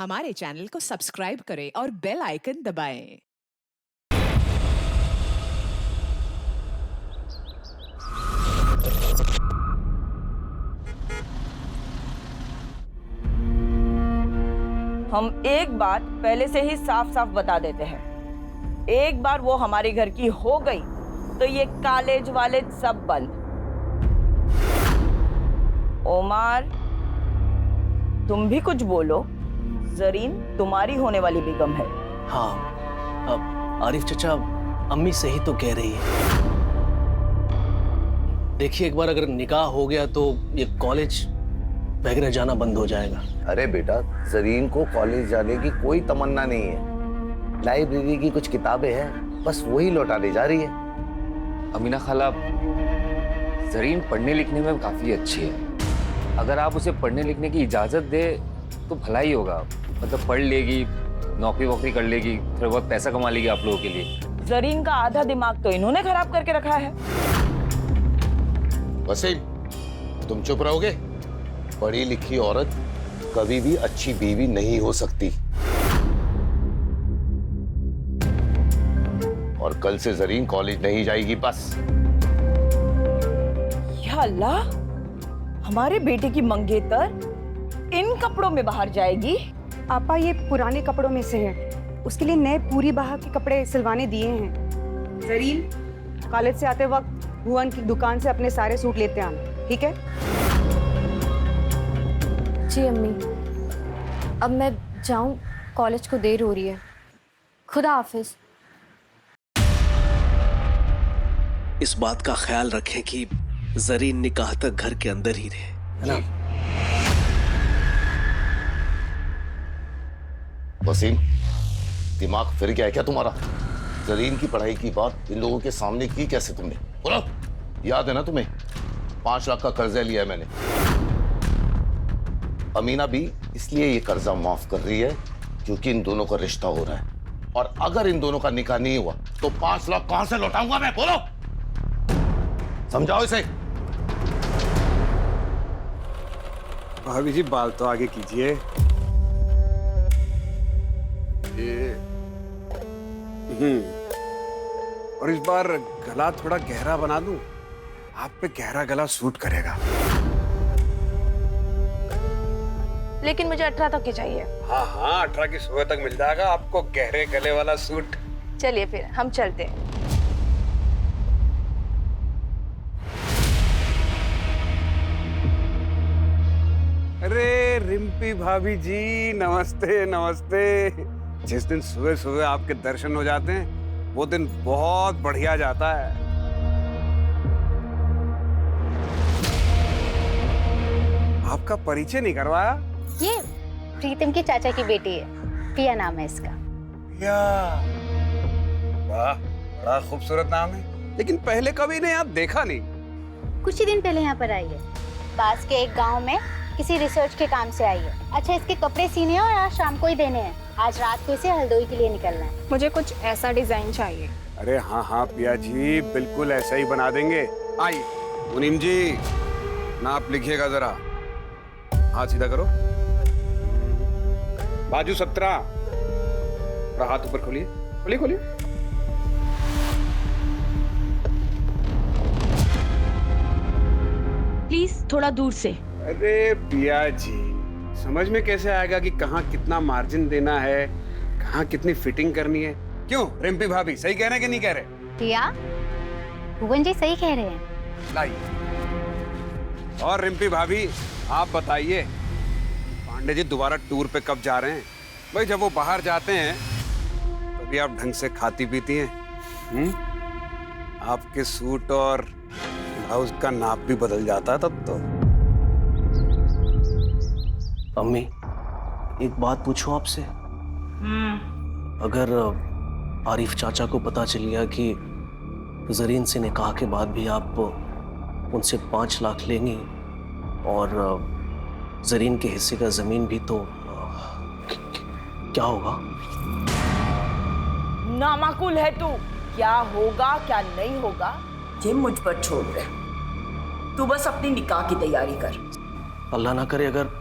हमारे चैनल को सब्सक्राइब करें और बेल आइकन दबाएं। हम एक बात पहले से ही साफ साफ बता देते हैं, एक बार वो हमारे घर की हो गई तो ये कॉलेज वाले सब बंद। ओमार, तुम भी कुछ बोलो। जरीन तुम्हारी होने वाली बेगम है। हाँ, अब आरिफ चचा, अम्मी सही तो कह रही है। देखिए, एक बार अगर निकाह हो गया तो ये कॉलेज वगैरह जाना बंद हो जाएगा। अरे बेटा, जरीन को कॉलेज जाने की कोई तमन्ना नहीं है। लाइब्रेरी की कुछ किताबें हैं, बस वही लौटाने जा रही है। अमीना खाला, जरीन पढ़ने लिखने में काफी अच्छी है। अगर आप उसे पढ़ने लिखने की इजाजत दे तो भला ही होगा। मतलब पढ़ लेगी, नौकरी वोकरी कर लेगी, थोड़ा बहुत पैसा कमा लेगी आप लोगों के लिए। जरीन का आधा दिमाग तो इन्होंने खराब करके रखा है। वसीम, तुम चुप रहोगे? पढ़ी लिखी औरत कभी भी अच्छी बीवी नहीं हो सकती। और कल से जरीन कॉलेज नहीं जाएगी बस। या अल्लाह, हमारे बेटे की मंगेतर इन कपड़ों में बाहर जाएगी? आपा, ये पुराने कपड़ों में से है। उसके लिए नए पूरी बाह के कपड़े सिलवाने दिए हैं। जरीन, कॉलेज से आते वक्त भुवन की दुकान से अपने सारे सूट लेते आना, ठीक है? जी अम्मी, अब मैं जाऊं, कॉलेज को देर हो रही है। खुदा हाफिज। इस बात का ख्याल रखें कि जरीन निकाह तक घर के अंदर ही रहे, है ना? वसीम, दिमाग फिर गया है क्या तुम्हारा? जरीन की पढ़ाई की बात इन लोगों के सामने की कैसे तुमने? बोलो, याद है ना तुम्हें? 5 लाख का कर्जा लिया है मैंने। अमीना भी इसलिए ये कर्जा माफ कर रही है क्योंकि इन दोनों का रिश्ता हो रहा है। और अगर इन दोनों का निकाह नहीं हुआ तो 5 लाख कहां से लौटाऊंगा मैं? बोलो, समझाओ इसे। भाभी जी, बाल तो आगे कीजिए। और इस बार गला थोड़ा गहरा बना दूं? आप पे गहरा गला सूट करेगा। लेकिन मुझे 18 तक की चाहिए। हाँ हाँ, 18 की सुबह तक मिल जाएगा आपको गहरे गले वाला सूट। चलिए फिर हम चलते हैं। अरे रिम्पी भाभी जी, नमस्ते नमस्ते। जिस दिन सुबह सुबह आपके दर्शन हो जाते हैं वो दिन बहुत बढ़िया जाता है। आपका परिचय नहीं करवाया? ये प्रीतम की चाचा की बेटी है, पिया नाम है इसका। पिया, वाह, बड़ा खूबसूरत नाम है। लेकिन पहले कभी ने यहाँ देखा नहीं। कुछ ही दिन पहले यहाँ पर आई है। पास के एक गांव में किसी रिसर्च के काम से आई है। अच्छा, इसके कपड़े सीने हैं और आज शाम को ही देने हैं। आज रात को इसे हल्द्वानी के लिए निकलना है। मुझे कुछ ऐसा डिजाइन चाहिए। अरे हाँ हाँ पिया जी, बिल्कुल ऐसा ही बना देंगे। आइए मुनीम जी, नाप लिखिएगा जरा। हाथ सीधा करो, बाजू 17, और हाथ ऊपर खोलिए, खोलिए खोलिए। प्लीज थोड़ा दूर से। अरे पिया जी, समझ में कैसे आएगा कि कहाँ कितना मार्जिन देना है, कहाँ कितनी फिटिंग करनी है? क्यों रिम्पी भाभी, सही कह रहे हैं कि नहीं कह रहे? पिया, भुवन जी सही कह रहे हैं। लाइए। और रिम्पी भाभी, आप बताइए, पांडे जी दोबारा टूर पे कब जा रहे हैं? भाई जब वो बाहर जाते हैं तभी आप ढंग से खाती पीती हैं। आपके सूट और ब्लाउज का नाप भी बदल जाता है तब तो। अम्मी, एक बात पूछूं आपसे? अगर आरिफ चाचा को पता चल गया कि जरीन से निकाह के बाद भी आप उनसे 5 लाख लेंगी और जरीन के हिस्से का जमीन भी, तो क्या होगा? नामाकुल है तू। क्या होगा क्या नहीं होगा ये मुझ पर छोड़ दे। तू बस अपनी निकाह की तैयारी कर। अल्लाह ना करे अगर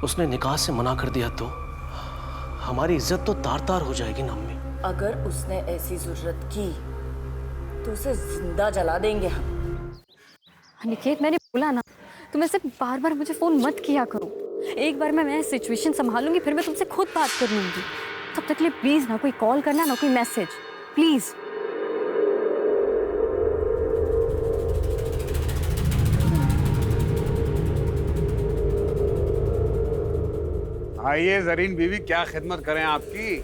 उसने निकाह से मना कर दिया तो? हमारी इज्जत तो तार तार हो जाएगी ना अम्मी। अगर उसने ऐसी जरूरत की तो उसे जिंदा जला देंगे हम। अनिकेत, मैंने बोला ना, तुम ऐसे बार बार मुझे फोन मत किया करो। एक बार मैं सिचुएशन संभालूंगी, फिर मैं तुमसे खुद बात कर लूंगी। तब तक के लिए प्लीज ना कोई कॉल करना, ना कोई मैसेज, प्लीज। आइए जरीन बीवी, क्या खिदमत करें आपकी?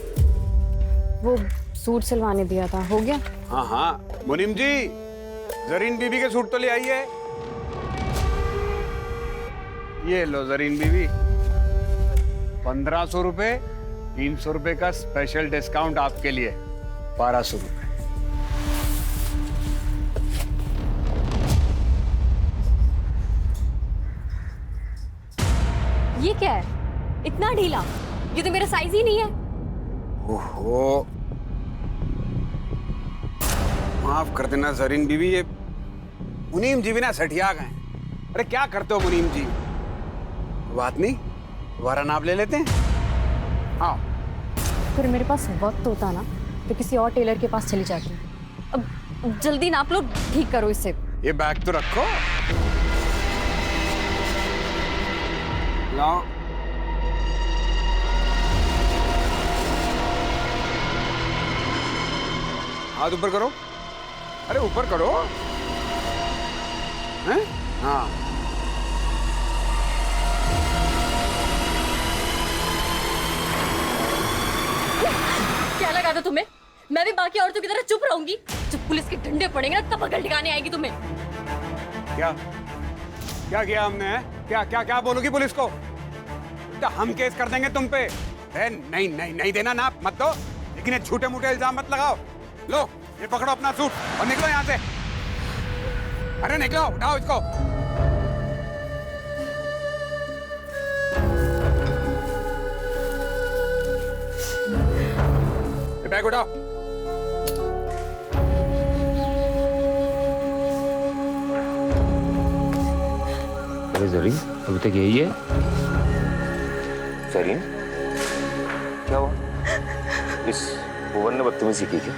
वो सूट सिलवाने दिया था, हो गया? हाँ हाँ मुनीम जी, जरीन बीवी के सूट तो ले आइए। ये लो जरीन बीवी, 1500 रुपए, 300 रुपए का स्पेशल डिस्काउंट आपके लिए, 1200 रुपए। ये क्या है, इतना ढीला? ये तो मेरा साइज ही नहीं है। ओहो, माफ कर देना जरीन बीवी, ये मुनीम जी भी ना सठिया गए। अरे क्या करते हो मुनीम जी? बात नहीं, दोबारा नाप ले लेते हैं। हाँ, फिर मेरे पास वक्त होता ना तो किसी और टेलर के पास चली जाती। अब जल्दी नाप लो, ठीक करो इसे। ये बैग तो रखो। लाओ। हाथ ऊपर करो। अरे ऊपर करो। हैं? हाँ। क्या लगा था तुम्हें? मैं भी बाकी औरतों की तरह चुप रहूंगी? जब पुलिस के डंडे पड़ेंगे ना तब अकल ठिकाने आएगी तुम्हें। क्या क्या किया हमने? है? क्या क्या क्या बोलोगी पुलिस को? तो हम केस कर देंगे तुम पे। नहीं नहीं नहीं देना नाप मत दो, लेकिन ये झूठे मूठे इल्जाम मत लगाओ। लो ये पकड़ो अपना सूट और निकलो यहाँ से। अरे निकलो, उठाओ इसको। ये बैग उठाओ। अरे जरीन, अभी तक यही है? जरीन, क्या हुआ? इस भुवन ने बदतमीजी की क्या?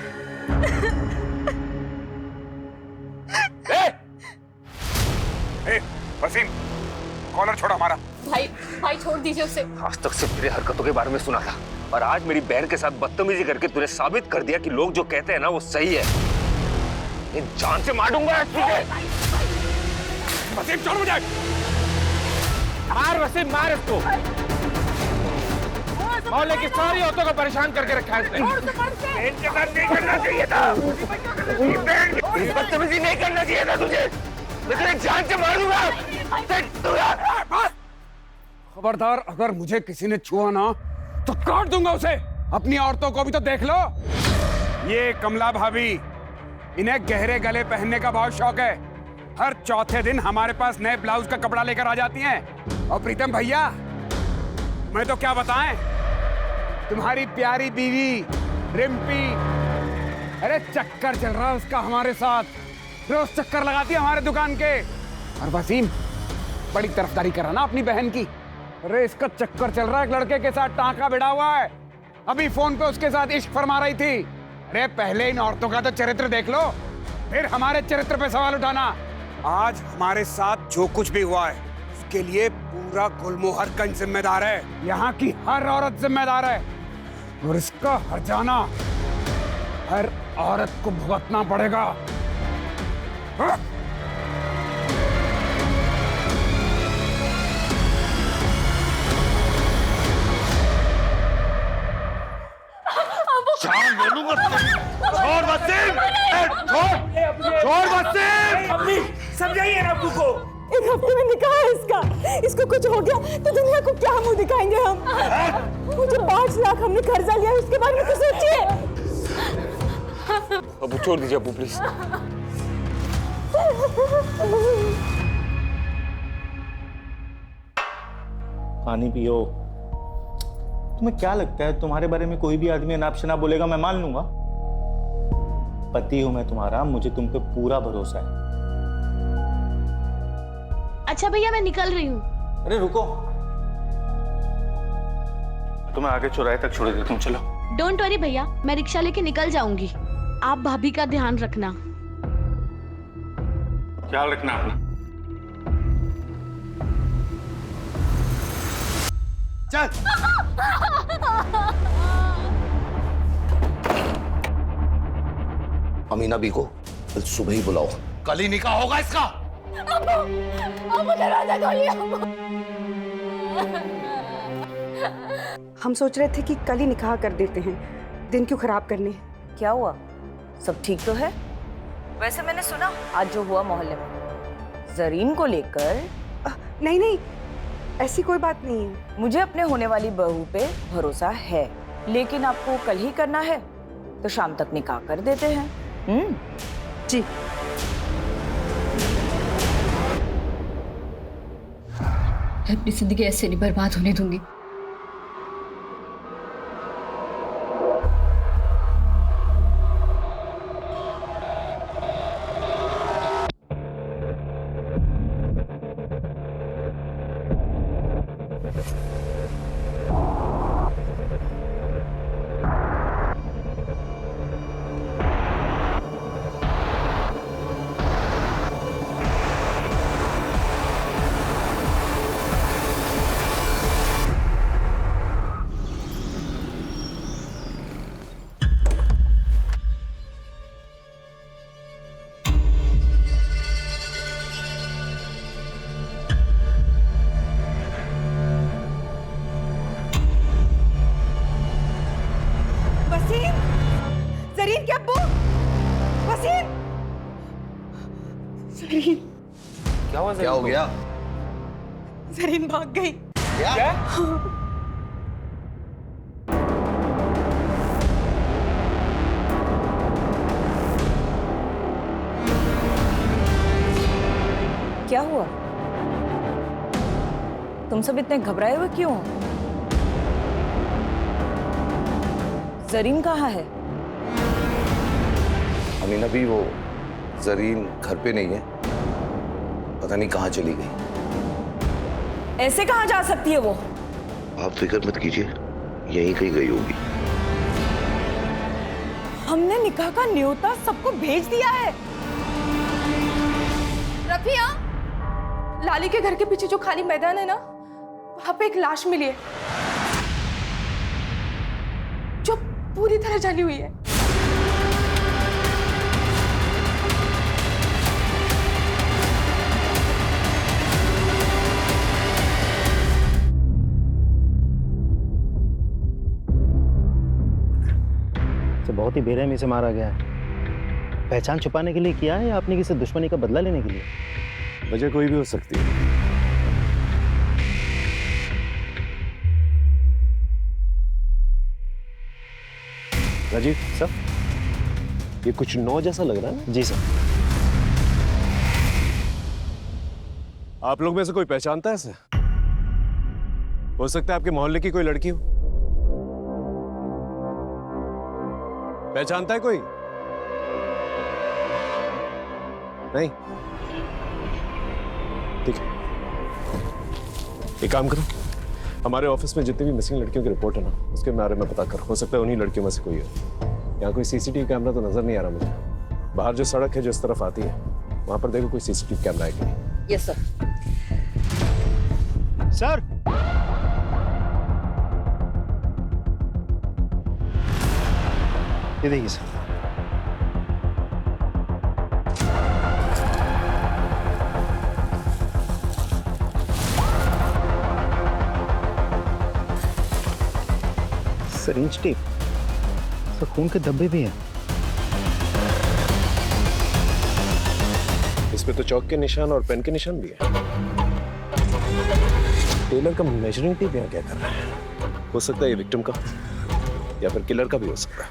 वसीम, कॉलर छोड़ो हमारा। भाई भाई छोड़ दीजिए उसे। आज तक सिर्फ तेरे हरकतों के बारे में सुना था, और आज मेरी बहन के साथ बदतमीजी करके तूने साबित कर दिया कि लोग जो कहते हैं ना वो सही है। इन जान से मार दूंगा तुझे। वसीम छोड़ मुझे। मार वसीम, मार इसको। मोहल्ले की सारी औरतों को परेशान करके रखा है इसने। इनके साथ नहीं करना चाहिए था। बदतमीजी नहीं करना चाहिए था तुझे। मैं तेरे जान से मार दूंगा। खबरदार, अगर मुझे किसी ने छुआ ना तो काट दूंगा उसे। अपनी औरतों को भी तो देख लो। ये कमला भाभी, इन्हें गहरे गले पहनने का बहुत शौक है। हर चौथे दिन हमारे पास नए ब्लाउज का कपड़ा लेकर आ जाती हैं। और प्रीतम भैया, मैं तो क्या बताएं, तुम्हारी प्यारी बीवी रिम्पी, अरे चक्कर चल रहा है उसका हमारे साथ। रोज चक्कर लगाती है हमारे दुकान के। और वसीम, बड़ी तरफदारी कर रहा ना अपनी बहन की। अरे इसका चक्कर चल रहा है एक लड़के के साथ, टांका भिड़ा हुआ है। अभी फोन पे उसके साथ इश्क फरमा रही थी। अरे पहले इन औरतों का तो चरित्र देख लो, फिर हमारे चरित्र पे सवाल उठाना। आज हमारे साथ जो कुछ भी हुआ है उसके लिए पूरा गुलमोहरगंज जिम्मेदार है। यहाँ की हर औरत जिम्मेदार है, और इसका हर्जाना हर औरत को भुगतना पड़ेगा। हाँ? छोड़ वसीम, छोड़ वसीम। अम्मी समझाइए ना अब्बू को। एक हफ्ते में निकाह है इसका, इसको कुछ हो गया तो दुनिया को क्या मुंह दिखाएंगे हम? मुझे 5 लाख हमने कर्जा लिया, उसके बारे में तो सोचिए। अबू छोड़ दीजिए अबू प्लीज। पानी पियो। तुम्हें क्या लगता है तुम्हारे बारे में कोई भी आदमी अनाप शनाप बोलेगा मैं मान लूंगा? पति हूं मैं तुम्हारा, मुझे तुम पे पूरा भरोसा है। अच्छा भैया मैं निकल रही हूँ। अरे रुको, तुम्हें आगे चौराहे तक छोड़ देता हूँ, चलो। डोंट वरी भैया, मैं रिक्शा लेके निकल जाऊंगी। आप भाभी का ध्यान रखना। ख्याल रखना अपना। चल। अमीना बी को कल सुबह ही बुलाओ, कल ही निकाह होगा इसका। हम सोच रहे थे कि कल ही निकाह कर देते हैं, दिन क्यों खराब करने। क्या हुआ, सब ठीक तो है? वैसे मैंने सुना आज जो हुआ मोहल्ले में जरीन को लेकर। नहीं नहीं, ऐसी कोई बात नहीं है। मुझे अपने होने वाली बहू पे भरोसा है, लेकिन आपको कल ही करना है तो शाम तक निकाह कर देते हैं। जी। मैं अपनी जिंदगी ऐसे नहीं बर्बाद होने दूंगी। जरीन के अब्बू, वसीम। जरीन। क्या हुआ? क्या हो गया? जरीन भाग गई। क्या? क्या हुआ? तुम सब इतने घबराए हुए क्यों? जरीन कहाँ है? अमीना भी वो जरीन घर पे नहीं है, पता नहीं कहाँ चली गई। ऐसे कहाँ जा सकती है वो? आप फिक्र मत कीजिए, यहीं कहीं गई होगी। हमने निकाह का न्योता सबको भेज दिया है। रफिया, लाली के घर के पीछे जो खाली मैदान है ना, वहां पे एक लाश मिली है जो पूरी तरह जली हुई है। बहुत ही बेरहमी से मारा गया है। पहचान छुपाने के लिए किया है या आपने किसी दुश्मनी का बदला लेने के लिए? वजह कोई भी हो सकती है। राजीव सर, ये कुछ नौ जैसा लग रहा है ना? जी सर। आप लोग में से कोई पहचानता है इसे? हो सकता है आपके मोहल्ले की कोई लड़की हो। पहचानता है कोई? नहीं? ठीक है, एक काम करो, हमारे ऑफिस में जितनी भी मिसिंग लड़कियों की रिपोर्ट है ना, उसके बारे में पता कर। हो सकता है उन्हीं लड़कियों में से कोई हो। यहाँ कोई सीसीटीवी कैमरा तो नजर नहीं आ रहा मुझे। बाहर जो सड़क है जो इस तरफ आती है, वहां पर देखो कोई सीसीटीवी कैमरा है कि नहीं। Yes sir. सर, ये देखिए सर। सिरिंज टेप, सर खून के धब्बे भी हैं। इसमें तो चौक के निशान और पेन के निशान भी है। टेलर का मेजरिंग टेप यहाँ क्या कर रहा है? हो सकता है ये विक्टिम का या फिर किलर का भी हो सकता है।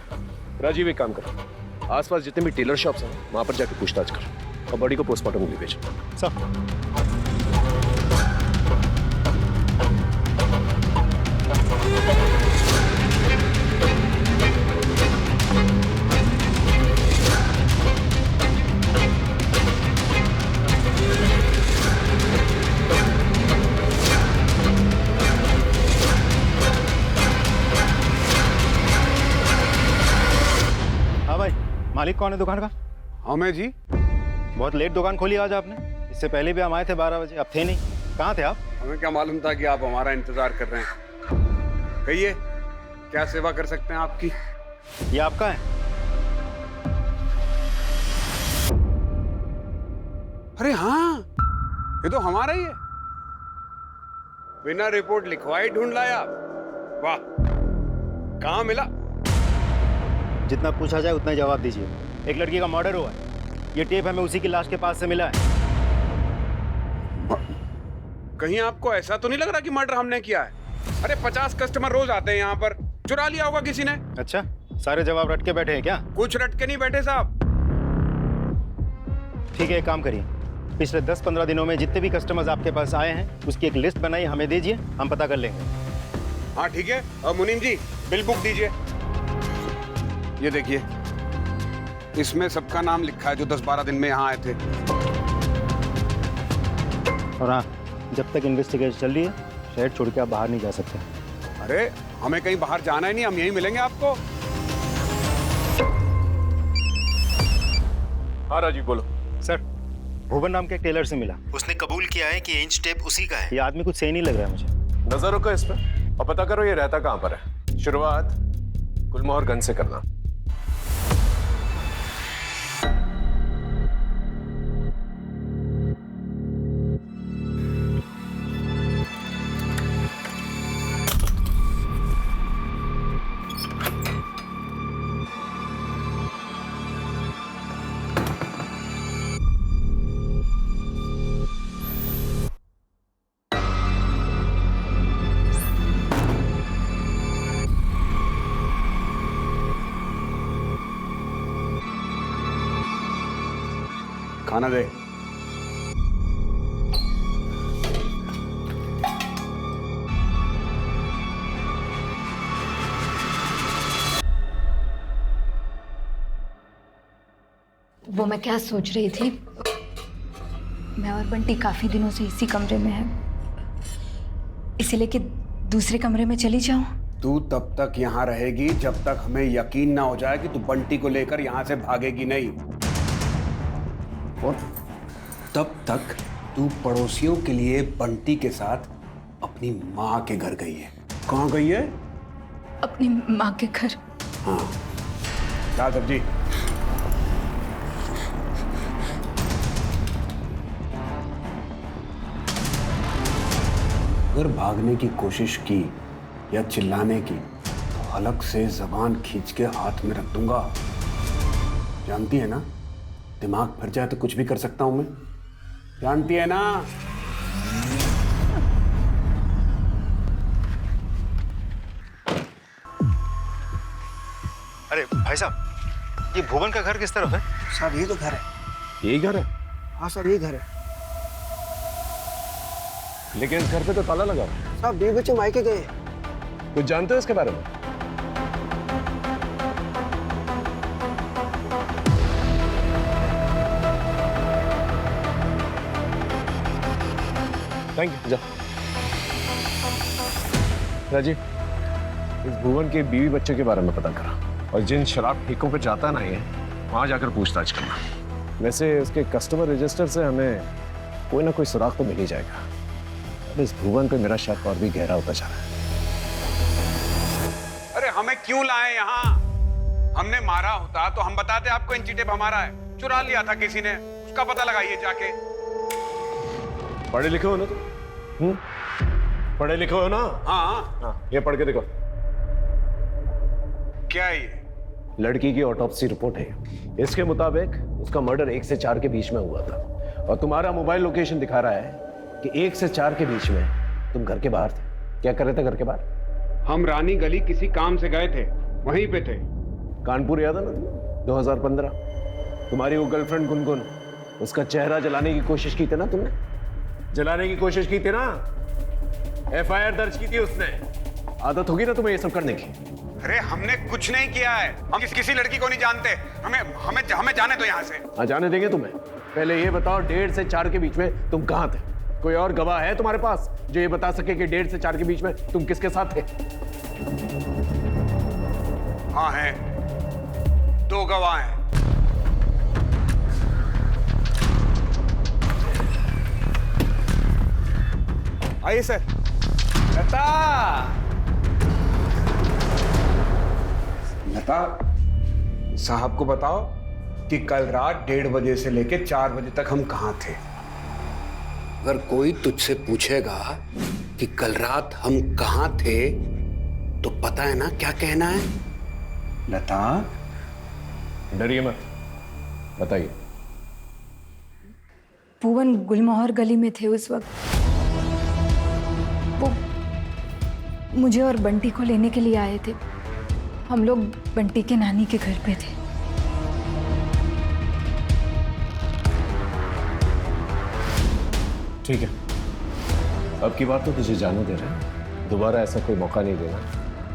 राजीव एक काम कर, आसपास जितने भी टेलर शॉप्स हैं वहां पर जाकर पूछताछ कर और बॉडी को पोस्टमार्टम के लिए भेज। सर, मालिक कौन है दुकान का? हमें जी। बहुत लेट दुकान खोली आज आपने। इससे पहले भी हम आए थे 12 बजे, अब थे नहीं। कहाँ थे आप? हमें क्या मालूम था कि आप हमारा इंतजार कर रहे हैं। कहिए क्या सेवा कर सकते हैं आपकी? ये आपका है? अरे हाँ, ये तो हमारा ही है। बिना रिपोर्ट लिखवाई ढूंढ लाया आप। वाह, कहाँ मिला? जितना पूछा जाए उतना ही जवाब दीजिए। एक लड़की का मर्डर हुआ है। ये टेप हमें उसी की लाश के पास से मिला है। कहीं आपको ऐसा तो नहीं लग रहा कि मर्डर हमने किया है? अरे 50 कस्टमर रोज आते हैं यहाँ पर, चुरा लिया होगा किसी ने। अच्छा, सारे जवाब रट के बैठे हैं क्या? कुछ रट के नहीं बैठे साहब। ठीक है, एक काम करिए, पिछले 10-15 दिनों में जितने भी कस्टमर्स आपके पास आए हैं उसकी एक लिस्ट बनाई, हमें दीजिए, हम पता कर लेंगे। हाँ ठीक है। और मुनीम जी, बिल बुक दीजिए। ये देखिए, इसमें सबका नाम लिखा है जो 10-12 दिन में यहाँ आए थे। और हाँ, जब तक इन्वेस्टिगेशन चल रही है शहर छोड़ के आप बाहर नहीं जा सकते। अरे हमें कहीं बाहर जाना ही नहीं, हम यहीं मिलेंगे आपको। हाँ राजीव बोलो। सर, भुवन नाम के एक टेलर से मिला। उसने कबूल किया है कि इंच टेप उसी का है। ये आदमी कुछ सही नहीं लग रहा है मुझे। नजर रखो इस पर और पता करो ये रहता कहाँ पर है। शुरुआत गुलमोहर गंज से करना। खाना दे। वो मैं क्या सोच रही थी, मैं और बंटी काफी दिनों से इसी कमरे में हैं, इसीलिए कि दूसरे कमरे में चली जाऊं। तू तब तक यहाँ रहेगी जब तक हमें यकीन ना हो जाए कि तू बंटी को लेकर यहाँ से भागेगी नहीं। और तब तक तू पड़ोसियों के लिए बंटी के साथ अपनी माँ के घर गई है। कहाँ गई है? अपनी माँ के घर। हाँ, क्या सब्जी? अगर भागने की कोशिश की या चिल्लाने की तो हलक से जबान खींच के हाथ में रख दूंगा। जानती है ना, दिमाग फिर जाए तो कुछ भी कर सकता हूं मैं। जानती है ना? अरे भाई साहब, ये भुवन का घर किस तरफ है? साहब ये तो घर है। यही घर है? हाँ सर, ये घर है। लेकिन इस घर पे तो ताला लगा। साहब 2 बच्चे मायके गए। कुछ जानते हो इसके बारे में? Thank you. जा राजीव, इस भुवन के बीवी बच्चे के बारे में पता करा और जिन शराब ठेकों पे जाता ना ये, वहां जाकर पूछताछ करना। वैसे उसके कस्टमर रजिस्टर से हमें कोई ना कोई सुराग तो मिल ही जाएगा। अब इस भुवन पे मेरा शक और भी गहरा होता जा रहा है। अरे हमें क्यों लाए यहाँ? हमने मारा होता तो हम बताते आपको इंची टेप हमारा है। चुरा लिया था किसी ने, उसका पता लगाइए जाके। पढ़े लिखे हो ना तुम? पढ़े लिखे हो ना? हाँ। ये पढ़ के देखो। क्या है ये? लड़की की ऑटोप्सी रिपोर्ट है। इसके मुताबिक उसका मर्डर 1 से 4 के बीच में हुआ था और तुम्हारा मोबाइल लोकेशन दिखा रहा है कि 1 से 4 के बीच में तुम घर के बाहर थे। क्या कर रहे थे घर के बाहर? हम रानी गली किसी काम से गए थे, वहीं पे थे। कानपुर याद है ना? 2015 तुम्हारी वो गर्लफ्रेंड गुनगुन, उसका चेहरा जलाने की कोशिश की थी ना तुमने? जलाने की कोशिश की थी ना? FIR दर्ज की थी उसने। आदत होगी ना तुम्हें ये सब करने की? अरे हमने कुछ नहीं किया है। हम किसी लड़की को नहीं जानते। हमें जाने दो यहाँ से। हाँ, जाने देंगे तुम्हें। पहले ये बताओ 1.5 से 4 के बीच में तुम कहाँ थे? कोई और गवाह है तुम्हारे पास जो ये बता सके कि 1.5 से 4 के बीच में तुम किसके साथ थे? हाँ है, 2 गवाह हैं। आइए सर। लता, लता साहब को बताओ कि कल रात 1:30 बजे से लेकर 4 बजे तक हम कहाँ थे। अगर कोई तुझसे पूछेगा कि कल रात हम कहाँ थे तो पता है ना क्या कहना है? लता, डरिए मत, बताइए। भुवन गुलमोहर गली में थे उस वक्त। वो मुझे और बंटी को लेने के लिए आए थे। हम लोग बंटी के नानी के घर पे थे। ठीक है, अब की बार तो तुझे जाने दे रहे हैं। दोबारा ऐसा कोई मौका नहीं देना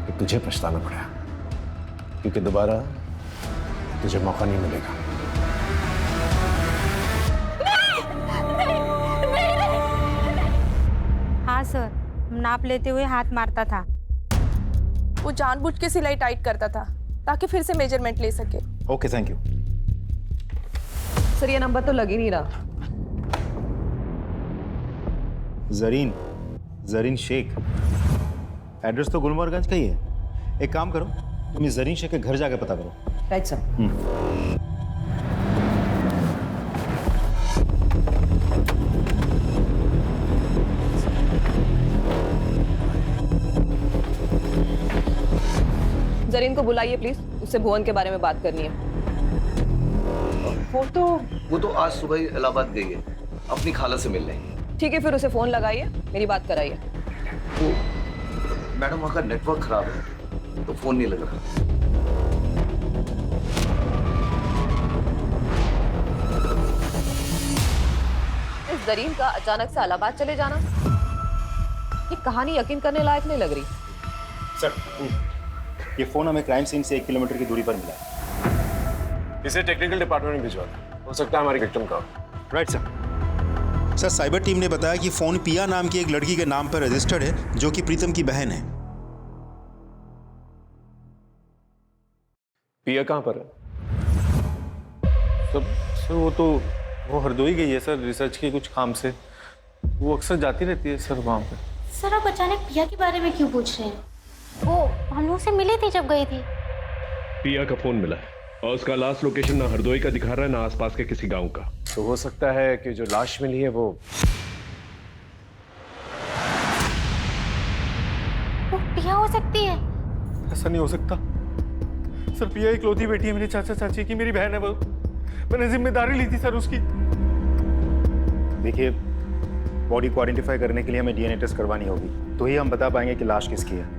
कि तुझे पछताना पड़ा, क्योंकि दोबारा तुझे मौका नहीं मिलेगा। हाँ सर, नाप लेते हुए हाथ मारता था। वो जानबूझ के सिलाई टाइट करता था ताकि फिर से मेजरमेंट ले सके। Okay, thank you. सर ये नंबर तो लग ही नहीं रहा। जरीन शेख, एड्रेस तो गुलमोहरगंज का ही है। एक काम करो, तुम इस जरीन शेख के घर जाके पता करो। Right sir. जरीन को बुलाइए प्लीज, उससे भुवन के बारे में बात करनी है। वो तो आज सुबह ही इलाहाबाद गई है अपनी खाला से मिलने। ठीक है, फिर उसे फोन लगाइए, मेरी बात कराइए। वो मैडम वहाँ का नेटवर्क खराब है तो फोन नहीं लग रहा। इस जरीन का अचानक से इलाहाबाद चले जाना, ये कहानी यकीन करने लायक नहीं लग रही। सर, ये फोन हमें क्राइम सीन से 1 किलोमीटर की दूरी पर मिला है। इसे टेक्निकल डिपार्टमेंट में भिजवा दो, हो सकता है हमारी विक्टिम का। Right sir. Sir, cyber team ने बताया कि फोन पिया नाम की एक लड़की के नाम पर रजिस्टर्ड है, जो कि प्रीतम की बहन है। पिया कहाँ पर है? सर वो हरदोई गई है सर, रिसर्च के कुछ काम से। वो अक्सर जाती रहती है सर वहाँ पे। सर आप अचानक पिया के बारे में क्यों पूछ रहे हैं? वो हम लोग से मिली थी जब गई थी। पिया का फोन मिला है और उसका लास्ट लोकेशन ना हरदोई का दिखा रहा है ना आसपास के किसी गांव का। तो हो सकता है कि जो लाश मिली है वो पिया हो सकती है। ऐसा नहीं हो सकता सर, पिया इकलौती बेटी है मेरे चाचा चाची की, मेरी बहन है वो। मैंने जिम्मेदारी ली थी सर उसकी। देखिए, बॉडी को आइडेंटिफाई करने के लिए हमें डीएनए टेस्ट करवानी होगी, तो ही हम बता पाएंगे कि लाश किसकी है।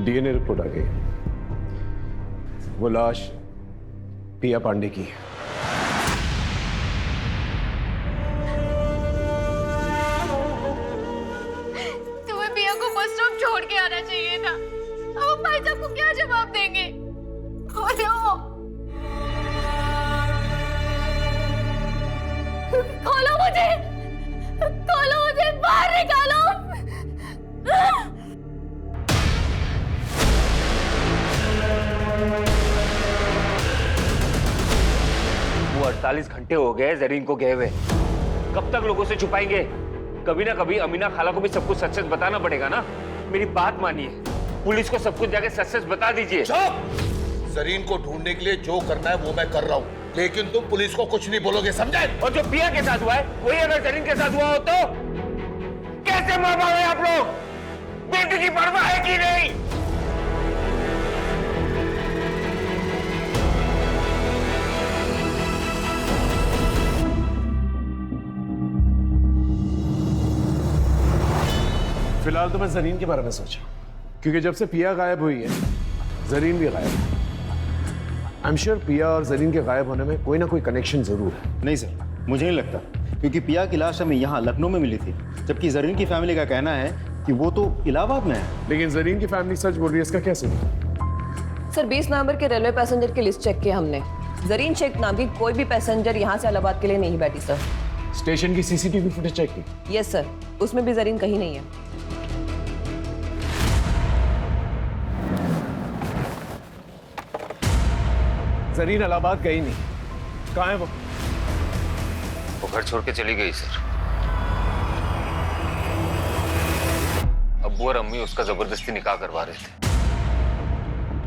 डीएनए रिपोर्ट आ गई, वो लाश पिया पांडे की है। तुम्हें पिया को बस स्टॉप छोड़ के आना चाहिए था। अब भाई साहब को क्या जवाब देंगे? खोलो, खोलो मुझे, खोलो मुझे, बाहर निकालो। वो 48 घंटे हो गए जरीन को गए हुए। कब तक लोगों से छुपाएंगे? कभी ना कभी अमीना खाला को भी सब कुछ सच सच बताना पड़ेगा ना। मेरी बात मानिए, पुलिस को सब कुछ जाके सच सच बता दीजिए। जरीन को ढूंढने के लिए जो करना है वो मैं कर रहा हूँ, लेकिन तुम पुलिस को कुछ नहीं बोलोगे, समझे? और जो पिया के साथ हुआ है वही अगर जरीन के साथ हुआ हो तो कैसे मार पाओगे आप लोग? बेटी की परवाह है कि नहीं? फिलहाल तो मैं जरीन के बारे में सोचा, क्योंकि जब से पिया गायब हुई है जरीन भी गायब है। आई एम श्योर पिया और जरीन के गायब होने में कोई ना कोई कनेक्शन जरूर है। नहीं सर, मुझे नहीं लगता, क्योंकि पिया की लाश हमें यहाँ लखनऊ में मिली थी, जबकि जरीन की फैमिली का कहना है कि वो तो इलाहाबाद में है। लेकिन जरीन की फैमिली सच बोल रही है, इसका क्या सही? सर 20 नवंबर के रेलवे पैसेंजर की लिस्ट चेक की हमने। जरीन शेख नाम की कोई भी पैसेंजर यहाँ से इलाहाबाद के लिए नहीं बैठी सर। स्टेशन की सीसीटीवी फुटेज चेक की? यस सर, उसमें भी जरीन कहीं नहीं है। जरीन इलाहाबाद गई नहीं, कहाँ है वो? घर छोड़ के चली गई सर। अब्बू और अम्मी उसका जबरदस्ती निकाह करवा रहे थे।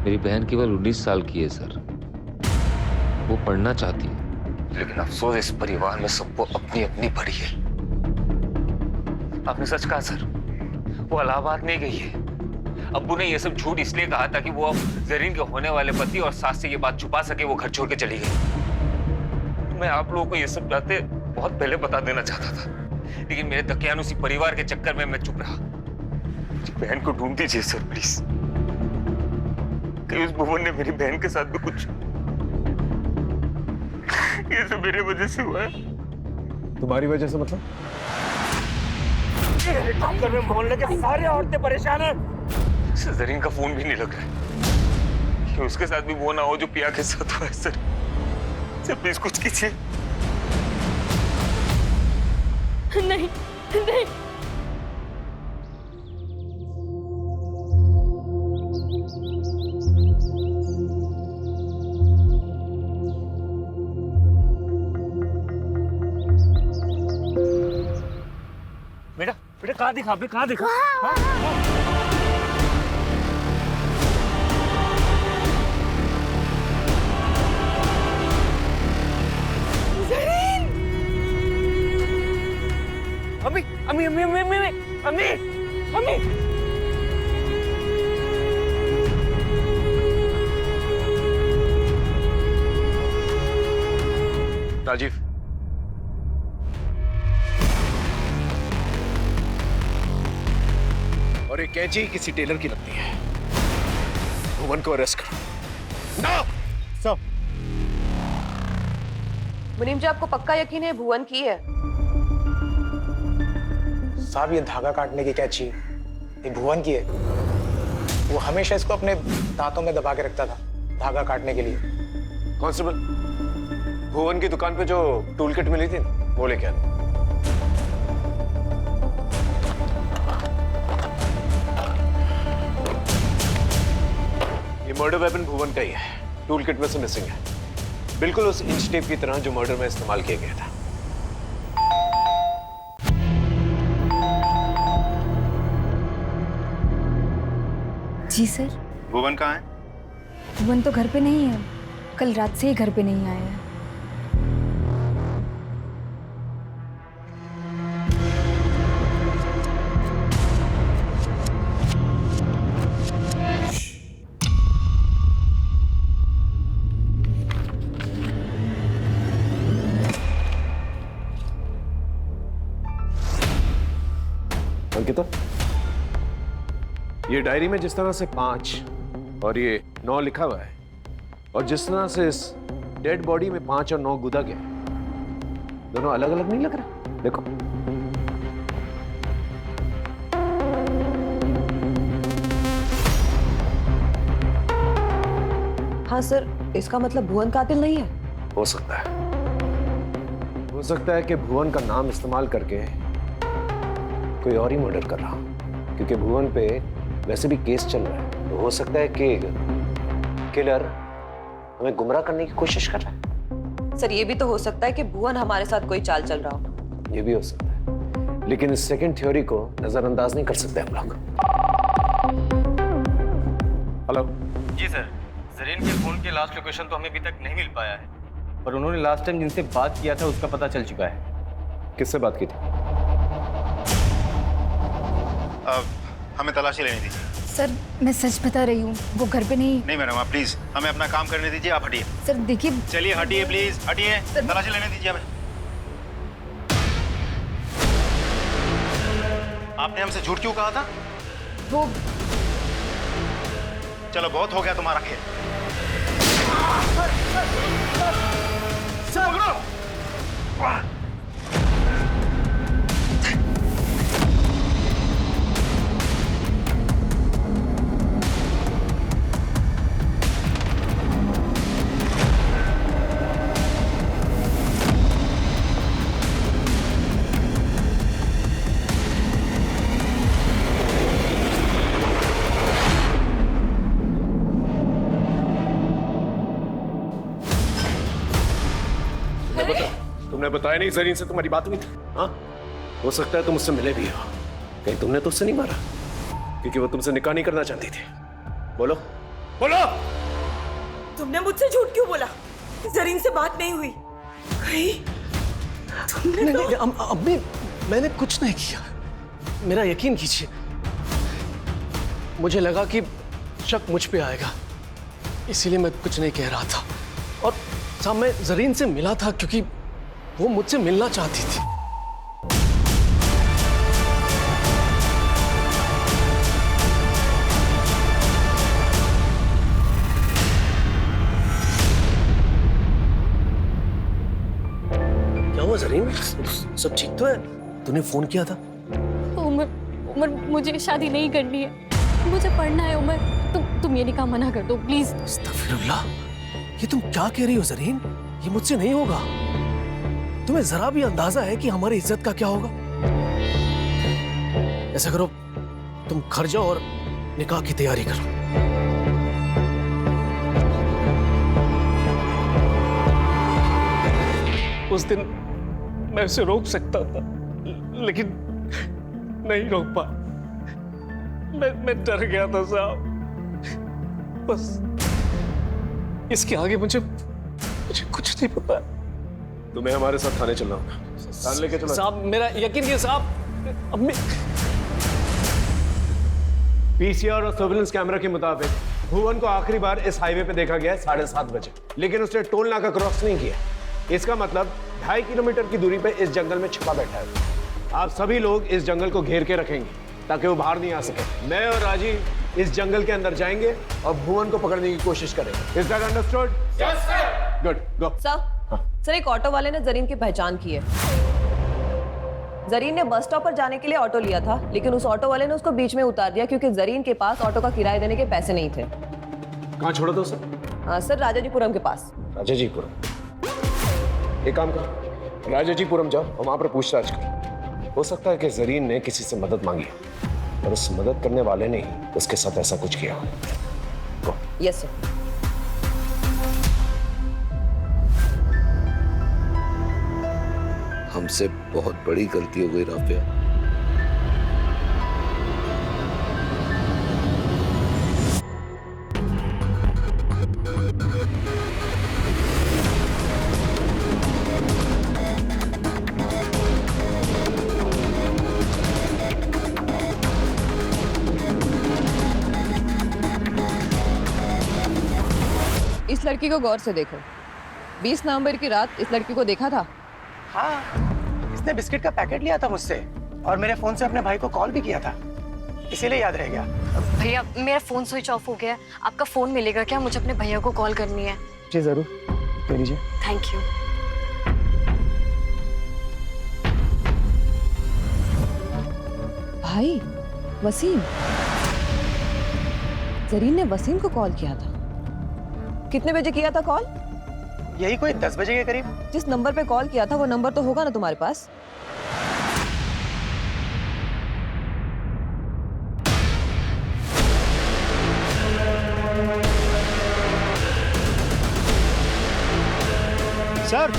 मेरी बहन केवल 19 साल की है सर, वो पढ़ना चाहती है, लेकिन अफसोस इस परिवार में सबको अपनी अपनी पड़ी है। आपने सच कहा सर, वो इलाहाबाद नहीं गई है। अब्बू ने ये सब झूठ इसलिए कहा था कि वो जरीन के होने वाले पति और सास से ये बात छुपा सके, वो घर छोड़ के चली गई। मैं आप लोगों को ये सब बातें बहुत पहले बता देना चाहता था, लेकिन मेरे दकियानुसी परिवार के चक्कर में मैं चुप रहा। बहन को ढूंढ दीजिए सर प्लीज। कहीं उस भुवन ने मेरी बहन के साथ भी कुछ, ये सब मेरे वजह से हुआ है। तुम्हारी वजह से मतलब? हेलीकॉप्टर में मोहल्ले के सारे औरतें परेशान हैं। जरीन का फोन भी नहीं लग रहा है। कि उसके साथ भी वो ना हो जो पिया के साथ हुआ है सर। सर प्लीज कुछ कीजिए। नहीं नहीं, बेटा बेटा कहाँ दिखा, कहाँ दिखा? अम्मी अम्मी अम्मी अम्मी अम्मी अम्मी अम्मी। राजीव, और ये कैची किसी टेलर की लगती है। भुवन को अरेस्ट करो। ना सर। मुनीम जी, आपको पक्का यकीन है भुवन की है? साहब, ये धागा काटने की कैंची ये भुवन की है। वो हमेशा इसको अपने दांतों में दबा के रखता था धागा काटने के लिए। कांस्टेबल, भुवन की दुकान पे जो टूल किट मिली थी वो लेके आना। ये मर्डर वेपन भुवन का ही है, टूल किट में से मिसिंग है, बिल्कुल उस इंच टेप की तरह जो मर्डर में इस्तेमाल किया गया था। जी सर। भुवन कहाँ है? भुवन तो घर पे नहीं है, कल रात से ही घर पे नहीं आया है। अंकिता, ये डायरी में जिस तरह से 5 और ये 9 लिखा हुआ है, और जिस तरह से इस डेड बॉडी में 5 और 9 गुदा गया, दोनों अलग अलग नहीं लग रहा? देखो। हाँ सर, इसका मतलब भुवन कातिल नहीं है? हो सकता है, हो सकता है कि भुवन का नाम इस्तेमाल करके कोई और ही मर्डर कर रहा, क्योंकि भुवन पे वैसे भी केस चल रहा है। तो हो सकता है कि किलर हमें गुमराह करने की कोशिश कर रहा है। सर, ये भी तो हो सकता है कि भुवन हमारे साथ कोई चाल चल रहा हो। ये भी हो सकता है, लेकिन इस सेकंड थ्योरी को नजरअंदाज नहीं कर सकते हम लोग। हेलो जी सर, जरीन के फोन की लास्ट लोकेशन तो हमें अभी तक नहीं मिल पाया है, पर उन्होंने लास्ट टाइम जिनसे बात किया था उसका पता चल चुका है। किससे बात की थी? हमें तलाशी लेनी दीजिए। सर, मैं सच बता रही हूँ, वो घर पे नहीं। नहीं मैडम, आप प्लीज हमें अपना काम करने दीजिए, आप हटिए। सर देखिए। चलिए हटिए प्लीज, हटिए, तलाशी लेने दीजिए हमें। आपने हमसे झूठ क्यों कहा था? वो चलो बहुत हो गया तुम्हारा खेल। तुमने बताया नहीं जरीन से तुम्हारी बात हुई थी? हाँ, हो सकता है तुम उससे मिले भी हो। कहीं तुमने तो उससे नहीं मारा? क्योंकि वो तुमसे निकाह नहीं करना चाहती थी। बोलो बोलो। तुमने मुझसे झूठ क्यों बोला? जरीन से बात नहीं हुई। कहीं तुमने नहीं, अम्मी मैंने कुछ नहीं किया, मेरा यकीन कीजिए। मुझे लगा कि शक मुझ पे आएगा, इसीलिए मैं कुछ नहीं कह रहा था। और साहब मैं जरीन से मिला था क्योंकि वो मुझसे मिलना चाहती थी। क्या हुआ जरीन, सब ठीक तो है? तूने फोन किया था? उमर उमर मुझे शादी नहीं करनी है, मुझे पढ़ना है। उमर तुम ये निकाह मना कर दो प्लीज। अस्तगफिरुल्लाह, ये तुम क्या कह रही हो जरीन? ये मुझसे नहीं होगा। तुम्हें जरा भी अंदाजा है कि हमारी इज्जत का क्या होगा? ऐसा करो, तुम घर जाओ और निकाह की तैयारी करो। उस दिन मैं उसे रोक सकता था, लेकिन नहीं रोक पा। मैं डर गया था साहब। बस इसके आगे मुझे कुछ नहीं पता। तुम्हें हमारे साथ थाने चलना होगा। थाने लेके चलो साहब, मेरा यकीन कीजिए साहब। अब मैं पीसीआर और सर्विलेंस कैमरा के मुताबिक भुवन को आखिरी बार इस हाईवे पे देखा गया है 7:30 बजे, लेकिन उसने टोल नाका क्रॉस नहीं किया। इसका मतलब 2.5 किलोमीटर की दूरी पे इस जंगल में छिपा बैठा है। आप सभी लोग इस जंगल को घेर के रखेंगे ताकि वो बाहर नहीं आ सके। मैं और राजीव इस जंगल के अंदर जाएंगे और भुवन को पकड़ने की कोशिश करेंगे। Is that understood? Yes sir. Good, go. Sir एक ऑटो वाले ने जरीन की पहचान की है। जरीन ने बस स्टॉप पर जाने के लिए ऑटो लिया था, लेकिन उस ऑटो वाले ने उसको बीच में उतार दिया क्योंकि जरीन के पास ऑटो का किराया देने के पैसे नहीं थे। कहाँ छोड़ा था सर? सर राजाजीपुरम के पास। राजाजीपुरम? एक काम करो, राजाजीपुरम जाओ और वहां पर पूछताछ करो। हो सकता है कि जरीन ने किसी से मदद मांगी और उस मदद करने वाले ने ही उसके साथ ऐसा कुछ किया। Yes sir. हमसे बहुत बड़ी गलती हो गई राफिया। इस लड़की को गौर से देखो। 20 नवंबर की रात इस लड़की को देखा था? हाँ, इसने बिस्किट का पैकेट लिया था मुझसे और मेरे फोन से अपने भाई को कॉल भी किया था, इसीलिए याद रह गया। भैया मेरा फोन स्विच ऑफ हो गया, आपका फोन मिलेगा क्या? मुझे अपने भैया को कॉल करनी है। जी जरूर, ले लीजिए। Thank you. भाई वसीम, जरीन ने वसीम को कॉल किया था। कितने बजे किया था कॉल? यही कोई 10 बजे के करीब। जिस नंबर पे कॉल किया था वो नंबर तो होगा ना तुम्हारे पास? सर,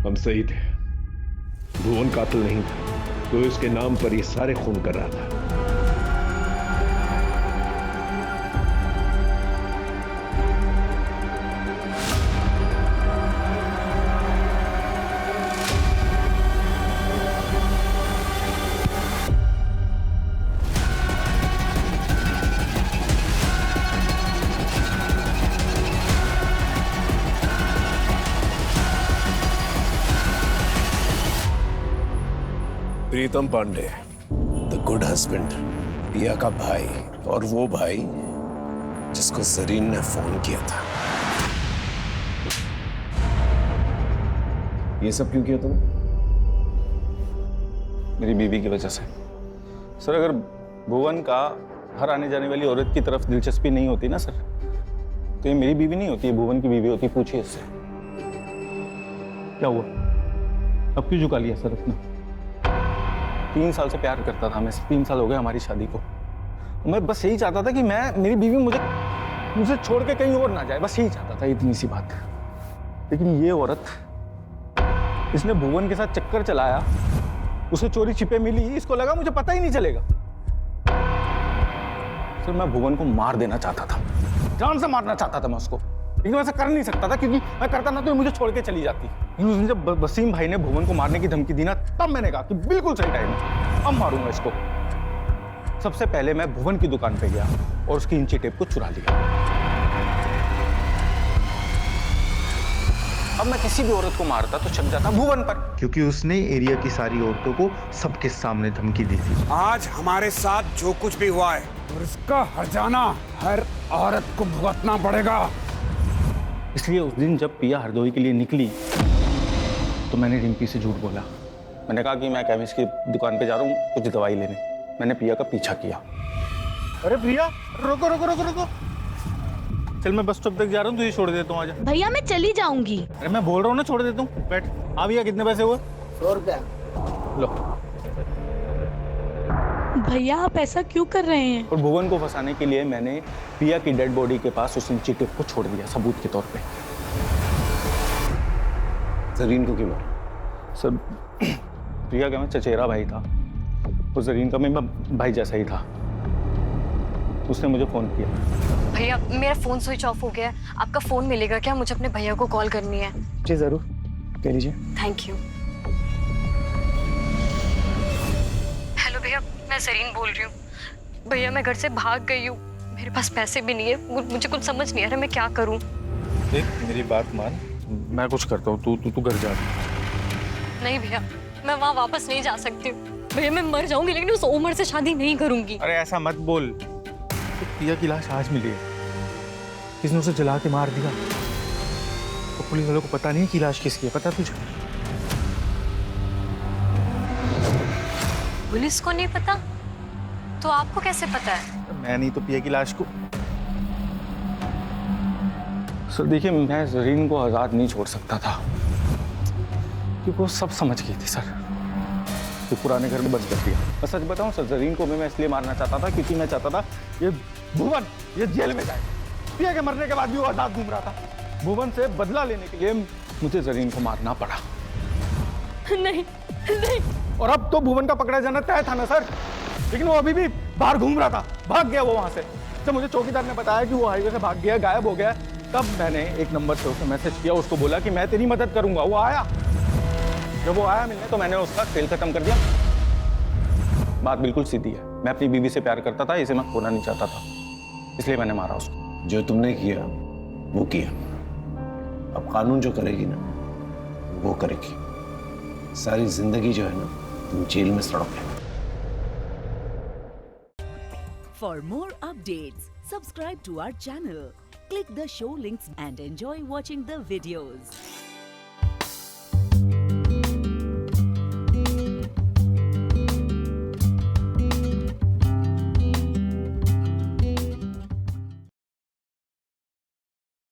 हम सही थे। भुवन कातिल नहीं था, तो इसके नाम पर ये सारे खून कर रहा था। प्रीतम पांडे, द गुड हस्बैंड, पिया का भाई, और वो भाई जिसको जरीन ने फोन किया था। ये सब क्यों किया तुमने? मेरी बीवी की वजह से। सर, अगर भुवन का घर आने जाने वाली औरत की तरफ दिलचस्पी नहीं होती ना सर, तो ये मेरी बीवी नहीं होती, ये भुवन की बीवी होती। पूछिए इससे। क्या हुआ? अब क्यों झुका लिया सर अपना? 3 साल से प्यार करता था मैं, 3 साल हो गए हमारी शादी को। मैं बस यही चाहता था कि मेरी बीवी मुझे मुझे छोड़ के कहीं और ना जाए, बस यही चाहता था, इतनी सी बात। लेकिन ये औरत, इसने भुवन के साथ चक्कर चलाया, उसे चोरी छिपे मिली, इसको लगा मुझे पता ही नहीं चलेगा। सर मैं भुवन को मार देना चाहता था, जान से मारना चाहता था मैं उसको, लेकिन वैसा कर नहीं सकता था क्योंकि मैं करता ना तो मुझे छोड़ के चली जाती। लेकिन उस दिन जब वसीम भाई ने भुवन को मारने की धमकी दी ना, तब मैंने कहा कि बिल्कुल सही टाइम है, अब मारूंगा इसको। सबसे पहले मैं भुवन की दुकान पे गया और उसकी इंची टेप को चुरा लिया। अब मैं किसी भी औरत को मारता तो शक जाता भुवन पर, क्योंकि उसने एरिया की सारी औरतों को सबके सामने धमकी दी थी। आज हमारे साथ जो कुछ भी हुआ है और इसका हर्जाना हर औरत को भुगतना पड़ेगा। इसलिए उस दिन जब पिया हरदोई के लिए निकली तो मैंने रिंकी से झूठ बोला। मैंने कहा कि मैं केमिस्ट की दुकान पे जा रहा हूँ कुछ दवाई लेने। मैंने पिया का पीछा किया। अरे प्रिया रुको रुको रुको रुको, चल मैं बस स्टॉप तक जा रहा हूँ, तुझे छोड़ देता हूँ, आजा। भैया मैं चली जाऊंगी। अरे मैं बोल रहा हूँ ना, छोड़ देता हूँ, बैठ। हाँ भैया कितने पैसे हुए? 100 रुपया। लो। भैया आप ऐसा क्यों कर रहे हैं? और भुवन को फंसाने के लिए मैंने पिया की डेड बॉडी के पास उस इंची टेप को छोड़ दिया सबूत के तौर पे। जरीन को क्यों? सर प्रिया का मैं चचेरा भाई था और जरीन का मेरा भाई जैसा ही था। उसने मुझे फोन किया। भैया मेरा फोन स्विच ऑफ हो गया है, आपका फोन मिलेगा क्या? मुझे अपने भैया को कॉल करनी है। जी जरूर, ले लीजिए। Thank you. हेलो भैया, मैं जरीन बोल रही हूँ। भैया मैं घर से भाग गई हूँ, मेरे पास पैसे भी नहीं है, मुझे कुछ समझ नहीं आ रहा मैं क्या करूँ। देख मेरी बात मान, मैं कुछ करता हूँ, तू घर जा। नहीं भैया, मैं वहाँ वापस नहीं जा सकती हूँ। भैया मैं मर जाऊंगी लेकिन उस उमर से शादी नहीं करूंगी। अरे ऐसा मत बोल, तो पिया की लाश आज मिली है, किसने उसे जला के मार दिया। तो पुलिस वालों को पता नहीं कि लाश किसकी है, पता तुझे? पुलिस को नहीं पता तो आपको कैसे पता है? मैं नहीं तो पिया की लाश को। सर देखिए मैं जरीन को आजाद नहीं छोड़ सकता था क्योंकि वो सब समझ गई थी सर। तो पुराने घर में बंद कर दिया। मैं सच बताऊं सर, जरीन को मैं इसलिए मारना चाहता था क्योंकि मैं चाहता था ये भुवन ये जेल में जाए। पिया के मरने के बाद भी वो आजाद घूम रहा था। भुवन से बदला लेने के लिए मुझे जरीन को मारना पड़ा। नहीं नहीं। और अब तो भुवन का पकड़ा जाना तय था ना सर, लेकिन वो अभी भी बाहर घूम रहा था, भाग गया वो वहां से। जब मुझे चौकीदार ने बताया कि वो हाईवे से भाग गया, गायब हो गया, तब मैंने एक नंबर से उसे मैसेज किया, उसको बोला कि मैं तेरी मदद करूंगा। वो आया, जब वो आया मिलने तो मैंने उसका खेल खत्म कर दिया। बात बिल्कुल सीधी है, मैं अपनी बीवी से प्यार करता था, इसे मैं खोना नहीं चाहता था, इसलिए मैंने मारा उसको। जो तुमने किया वो किया, अब कानून जो करेगी ना वो करेगी। सारी जिंदगी जो है ना तुम जेल में सड़ोगे। For more updates, subscribe to our channel, click the show links and enjoy watching the videos.